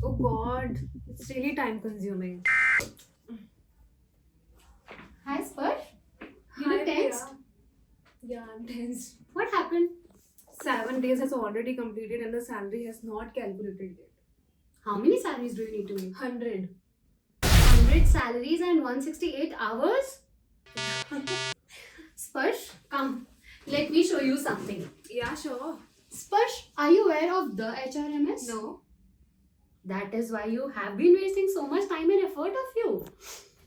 Oh god, it's really time consuming. Hi, Sparsh. You Hi, look tensed. Priya. Yeah, I'm tense. What happened? 7 days has already completed and the salary has not calculated yet. How many salaries do you need to make? 100. 100 salaries and 168 hours? Sparsh, come. Let me show you something. Yeah, sure. Sparsh, are you aware of the HRMS? No. That is why you have been wasting so much time and effort of you.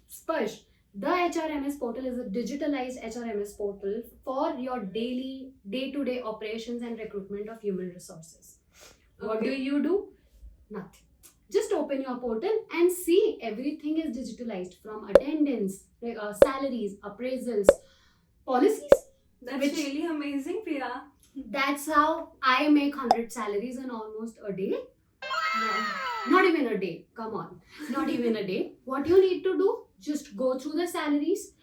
Sparsh, the HRMS portal is a digitalized HRMS portal for your daily, day-to-day operations and recruitment of human resources. What do Okay. you do? Nothing. Just open your portal and see everything is digitalized from attendance, salaries, appraisals, policies. That's Which- really amazing, Priya. That's how I make 100 salaries in almost a day. No. Not even a day. Come on. Not even a day. What you need to do, just go through the salaries,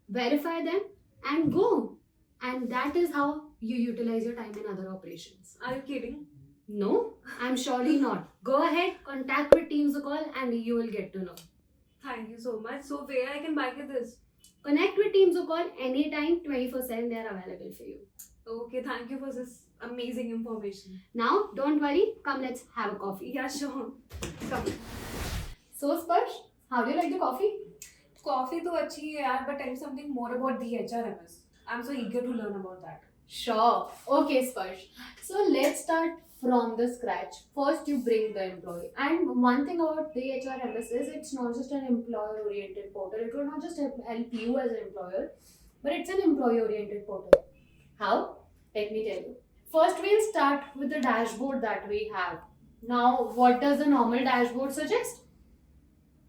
verify them, and go. And that is how you utilize your time in other operations. Are you kidding? No, I'm surely not. Go ahead, contact with Teams Call, and you will get to know. Thank you so much. So where I can buy this? Connect with Teams Call anytime, 24/7. They are available for you. Okay, thank you for this amazing information. Now, don't worry. Come, let's have a coffee. Yeah, sure. Come. So, Sparsh, how do you like the coffee? Coffee तो अच्छी है यार, but tell me something more about the HRMS. I'm so eager to learn about that. Sure. Okay, Sparsh. So let's start from the scratch. First, you bring the employee. And one thing about the HRMS is it's not just an employer-oriented portal. It will not just help you as an employer, but it's an employee-oriented portal. How? Let me tell you. First, we'll start with the dashboard that we have. Now, what does a normal dashboard suggest?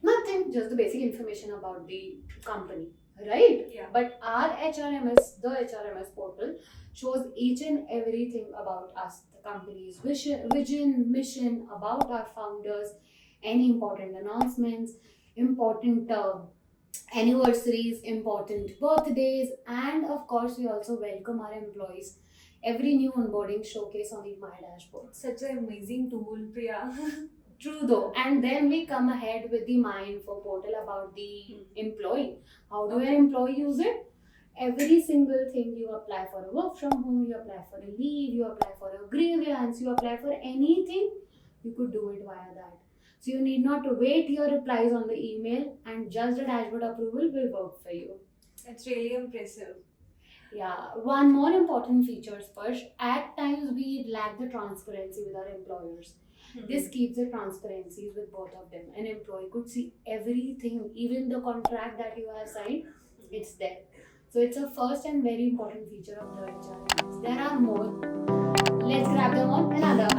Nothing, just the basic information about the company, right? Yeah. But our HRMS, the HRMS portal, shows each and everything about us, the company's vision, mission, about our founders, any important announcements, important anniversaries, important birthdays, and of course, we also welcome our employees. Every new onboarding showcase on the My Dashboard. Such an amazing tool, Priya. True though, and then we come ahead with the My Info portal about the employee. How do an employee use it? Every single thing you apply for a work from home, you apply for a leave, you apply for a grievance, you apply for anything, you could do it via that. So you need not to wait your replies on the email, and just the dashboard approval will work for you. That's really impressive. Yeah, one more important feature, Sparsh. At times we lack the transparency with our employers. This keeps the transparencies with both of them. An employee could see everything, even the contract that you have signed, it's there. So it's a first and very important feature of the HRMS. There are more. Let's grab them on another